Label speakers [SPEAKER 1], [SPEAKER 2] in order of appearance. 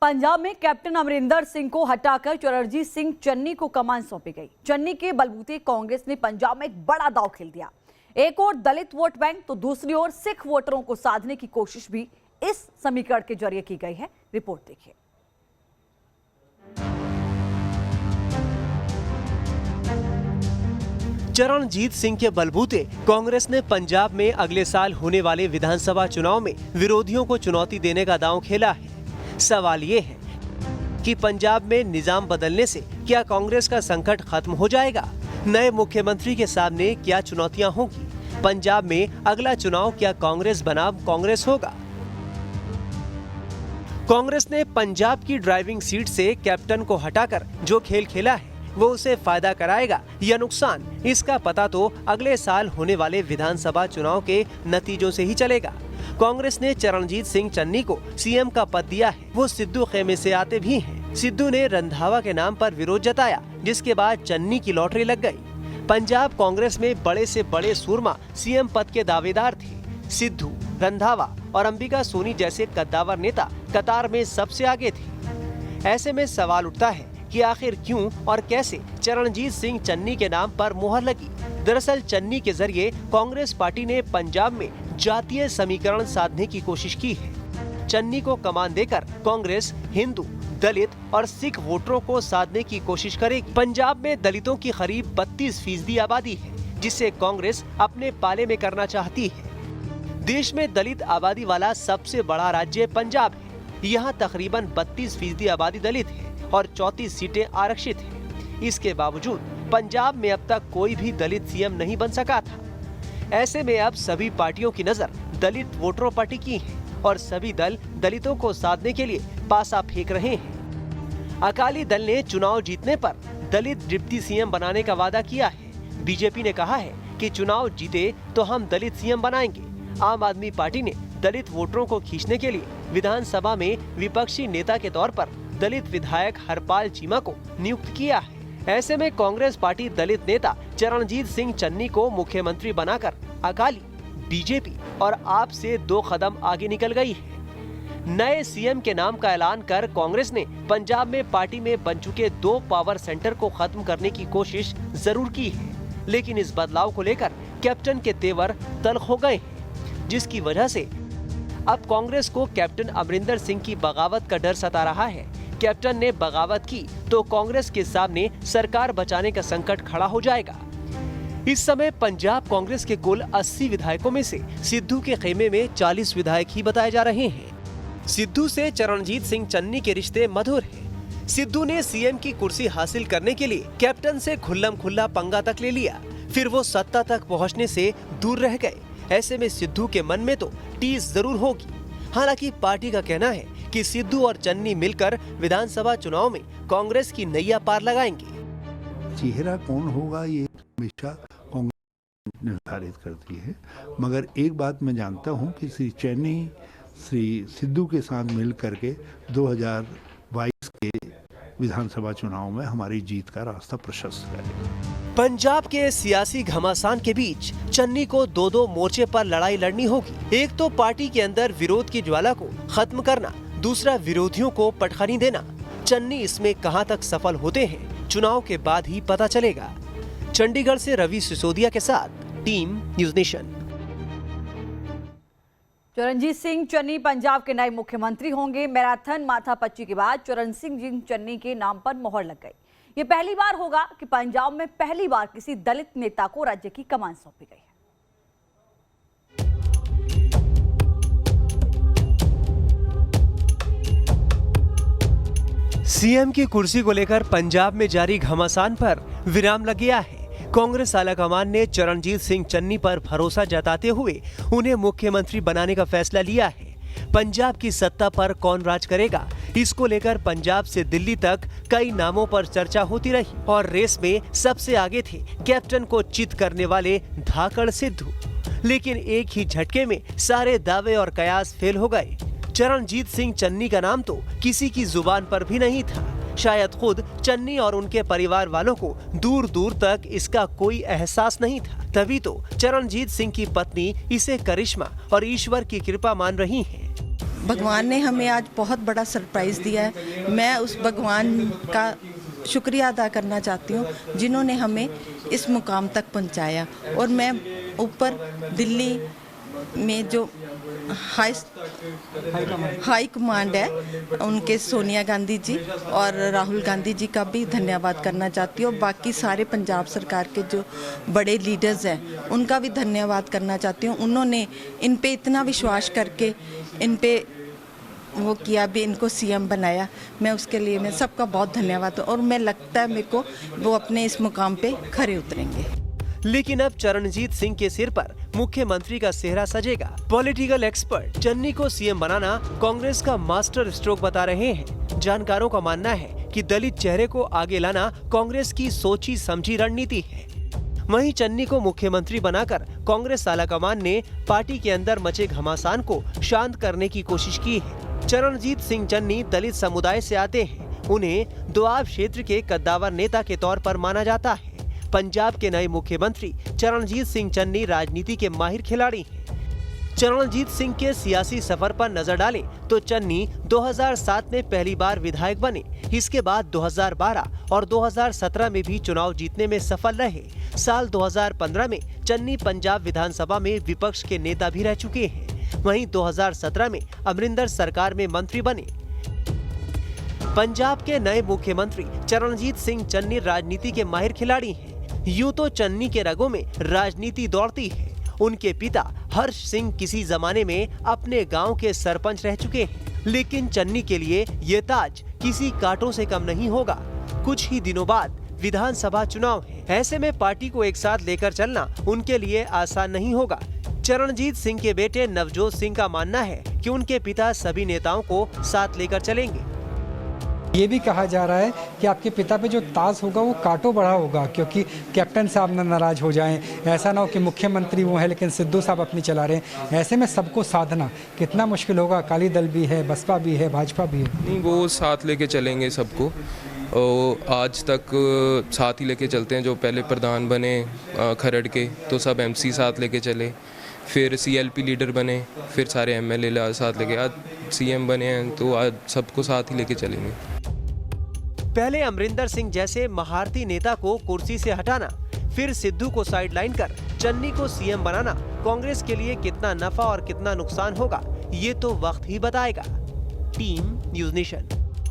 [SPEAKER 1] पंजाब में कैप्टन अमरिंदर सिंह को हटाकर चरणजीत सिंह चन्नी को कमान सौंपी गई। चन्नी के बलबूते कांग्रेस ने पंजाब में एक बड़ा दांव खेल दिया। एक ओर दलित वोट बैंक तो दूसरी ओर सिख वोटरों को साधने की कोशिश भी इस समीकरण के जरिए की गई है। रिपोर्ट देखिए।
[SPEAKER 2] चरणजीत सिंह के बलबूते कांग्रेस ने पंजाब में अगले साल होने वाले विधानसभा चुनाव में विरोधियों को चुनौती देने का दांव खेला है। सवाल ये है कि पंजाब में निजाम बदलने से क्या कांग्रेस का संकट खत्म हो जाएगा? नए मुख्यमंत्री के सामने क्या चुनौतियां होंगी? पंजाब में अगला चुनाव क्या कांग्रेस बनाम कांग्रेस होगा? कांग्रेस ने पंजाब की ड्राइविंग सीट से कैप्टन को हटाकर जो खेल खेला है वो उसे फायदा कराएगा या नुकसान, इसका पता तो अगले साल होने वाले विधानसभा चुनाव के नतीजों से ही चलेगा। कांग्रेस ने चरणजीत सिंह चन्नी को सीएम का पद दिया है। वो सिद्धू खेमे से आते भी हैं। सिद्धू ने रंधावा के नाम पर विरोध जताया, जिसके बाद चन्नी की लॉटरी लग गई। पंजाब कांग्रेस में बड़े से बड़े सूरमा सीएम पद के दावेदार थे। सिद्धू, रंधावा और अंबिका सोनी जैसे कद्दावर नेता कतार में सबसे आगे थे। ऐसे में सवाल उठता है कि आखिर क्यों और कैसे चरणजीत सिंह चन्नी के नाम पर मुहर लगी? दरअसल चन्नी के जरिए कांग्रेस पार्टी ने पंजाब में जातीय समीकरण साधने की कोशिश की है। चन्नी को कमान देकर कांग्रेस हिंदू, दलित और सिख वोटरों को साधने की कोशिश करेगी। पंजाब में दलितों की करीब 32% आबादी है, जिसे कांग्रेस अपने पाले में करना चाहती है। देश में दलित आबादी वाला सबसे बड़ा राज्य पंजाब है। यहाँ तकरीबन 32% आबादी दलित है और 34 सीटें आरक्षित हैं। इसके बावजूद पंजाब में अब तक कोई भी दलित सीएम नहीं बन सका था। ऐसे में अब सभी पार्टियों की नजर दलित वोटरों पर टिकी है और सभी दल दलितों को साधने के लिए पासा फेंक रहे हैं। अकाली दल ने चुनाव जीतने पर दलित डिप्टी सीएम बनाने का वादा किया है। बीजेपी ने कहा है कि चुनाव जीते तो हम दलित सीएम बनाएंगे। आम आदमी पार्टी ने दलित वोटरों को खींचने के लिए विधानसभा में विपक्षी नेता के तौर पर दलित विधायक हरपाल चीमा को नियुक्त किया है। ऐसे में कांग्रेस पार्टी दलित नेता चरणजीत सिंह चन्नी को मुख्यमंत्री बनाकर अकाली, बीजेपी और आप से 2 कदम आगे निकल गई है। नए सीएम के नाम का ऐलान कर कांग्रेस ने पंजाब में पार्टी में बन चुके 2 पावर सेंटर को खत्म करने की कोशिश जरूर की है, लेकिन इस बदलाव को लेकर कैप्टन के तेवर तल्ख हो गए हैं, जिसकी वजह से अब कांग्रेस को कैप्टन अमरिंदर सिंह की बगावत का डर सता रहा है। कैप्टन ने बगावत की तो कांग्रेस के सामने सरकार बचाने का संकट खड़ा हो जाएगा। इस समय पंजाब कांग्रेस के कुल 80 विधायकों में से सिद्धू के खेमे में 40 विधायक ही बताए जा रहे हैं। सिद्धू से चरणजीत सिंह चन्नी के रिश्ते मधुर हैं। सिद्धू ने सीएम की कुर्सी हासिल करने के लिए कैप्टन से खुल्लम खुल्ला पंगा तक ले लिया, फिर वो सत्ता तक पहुँचने से दूर रह गए। ऐसे में सिद्धू के मन में तो टीस जरूर होगी। हालांकि पार्टी का कहना है कि सिद्धू और चन्नी मिलकर विधानसभा चुनाव में कांग्रेस की नैया पार लगाएंगे।
[SPEAKER 3] चेहरा कौन होगा ये हमेशा कांग्रेस निर्धारित करती है, मगर एक बात मैं जानता हूं कि श्री चन्नी श्री सिद्धू के साथ मिल करके 2022 के विधानसभा चुनाव में हमारी जीत का रास्ता प्रशस्त करेगा।
[SPEAKER 2] पंजाब के सियासी घमासान के बीच चन्नी को 2 मोर्चे पर लड़ाई लड़नी होगी। एक तो पार्टी के अंदर विरोध की ज्वाला को खत्म करना, दूसरा विरोधियों को पटखनी देना। चन्नी इसमें कहां तक सफल होते हैं, चुनाव के बाद ही पता चलेगा। चंडीगढ़ से रवि सिसोदिया के साथ team news nation.
[SPEAKER 1] Charanjit Singh Channi Punjab के नए मुख्यमंत्री होंगे। मैराथन माथापच्ची के बाद चरणजीत सिंह चन्नी के नाम पर मोहर लग गई। ये पहली बार होगा कि पंजाब में पहली बार किसी दलित नेता को राज्य की कमान सौंपी गई है।
[SPEAKER 2] सीएम की कुर्सी को लेकर पंजाब में जारी घमासान पर विराम लग गया है। कांग्रेस आलाकमान ने चरणजीत सिंह चन्नी पर भरोसा जताते हुए उन्हें मुख्यमंत्री बनाने का फैसला लिया है। पंजाब की सत्ता पर कौन राज करेगा, इसको लेकर पंजाब से दिल्ली तक कई नामों पर चर्चा होती रही और रेस में सबसे आगे थे कैप्टन को चित करने वाले धाकड़ सिद्धू। लेकिन एक ही झटके में सारे दावे और कयास फेल हो गए। चरणजीत सिंह चन्नी का नाम तो किसी की जुबान पर भी नहीं था। शायद खुद चन्नी और उनके परिवार वालों को दूर दूर तक इसका कोई एहसास नहीं था। तभी तो चरणजीत सिंह की पत्नी इसे करिश्मा और ईश्वर की कृपा मान रही हैं।
[SPEAKER 4] भगवान ने हमें आज बहुत बड़ा सरप्राइज़ दिया है। मैं उस भगवान का शुक्रिया अदा करना चाहती हूँ जिन्होंने हमें इस मुकाम तक पहुँचाया। और मैं ऊपर दिल्ली में जो हाई कमांड है उनके सोनिया गांधी जी और राहुल गांधी जी का भी धन्यवाद करना चाहती हूँ। बाकी सारे पंजाब सरकार के जो बड़े लीडर्स हैं उनका भी धन्यवाद करना चाहती हूँ। उन्होंने इन पे इतना विश्वास करके इन पे वो किया, भी इनको सीएम बनाया। मैं उसके लिए मैं सबका बहुत धन्यवाद। और मैं लगता है मेरे को वो अपने इस मुकाम पे खरे उतरेंगे।
[SPEAKER 2] लेकिन अब चरणजीत सिंह के सिर पर मुख्यमंत्री का सेहरा सजेगा। पॉलिटिकल एक्सपर्ट चन्नी को सीएम बनाना कांग्रेस का मास्टर स्ट्रोक बता रहे हैं। जानकारों का मानना है कि दलित चेहरे को आगे लाना कांग्रेस की सोची समझी रणनीति है। वहीं चन्नी को मुख्यमंत्री बनाकर कांग्रेस आलाकमान ने पार्टी के अंदर मचे घमासान को शांत करने की कोशिश की है। चरणजीत सिंह चन्नी दलित समुदाय से आते हैं। उन्हें दोआब क्षेत्र के कद्दावर नेता के तौर पर माना जाता है। पंजाब के नए मुख्यमंत्री चरणजीत सिंह चन्नी राजनीति के माहिर खिलाड़ी हैं। चरणजीत सिंह के सियासी सफर पर नजर डालें तो चन्नी 2007 में पहली बार विधायक बने। इसके बाद 2012 और 2017 में भी चुनाव जीतने में सफल रहे। साल 2015 में चन्नी पंजाब विधानसभा में विपक्ष के नेता भी रह चुके हैं। वहीं 2017 में अमरिंदर सरकार में मंत्री बने। पंजाब के नए मुख्यमंत्री चरणजीत सिंह चन्नी राजनीति के माहिर खिलाड़ी हैं। यूं तो चन्नी के रगों में राजनीति दौड़ती है। उनके पिता हर्ष सिंह किसी जमाने में अपने गांव के सरपंच रह चुके हैं। लेकिन चन्नी के लिए ये ताज किसी कांटों से कम नहीं होगा। कुछ ही दिनों बाद विधानसभा चुनाव है। ऐसे में पार्टी को एक साथ लेकर चलना उनके लिए आसान नहीं होगा। चरणजीत सिंह के बेटे नवजोत सिंह का मानना है कि उनके पिता सभी नेताओं को साथ लेकर चलेंगे।
[SPEAKER 5] ये भी कहा जा रहा है कि आपके पिता पे जो ताज होगा वो कांटों बढ़ा होगा, क्योंकि कैप्टन साहब न नाराज हो जाएं। ऐसा ना हो कि मुख्यमंत्री वो है लेकिन सिद्धू साहब अपनी चला रहे हैं। ऐसे में सबको साधना कितना मुश्किल होगा। अकाली दल भी है, बसपा भी है, भाजपा भी है।
[SPEAKER 6] नहीं, वो साथ लेके चलेंगे सबको। आज तक साथ ही लेके चलते हैं। जो पहले प्रधान बने खरड़ के तो सब एमसी साथ लेके चले, फिर सीएलपी लीडर बने, फिर सारे एमएलए साथ लेके, आज सीएम बने हैं तो आज सबको साथ ही लेके चलेंगे।
[SPEAKER 2] पहले अमरिंदर सिंह जैसे महारथी नेता को कुर्सी से हटाना, फिर सिद्धू को साइडलाइन कर चन्नी को सीएम बनाना कांग्रेस के लिए कितना नफा और कितना नुकसान होगा, ये तो वक्त ही बताएगा। Team news nation.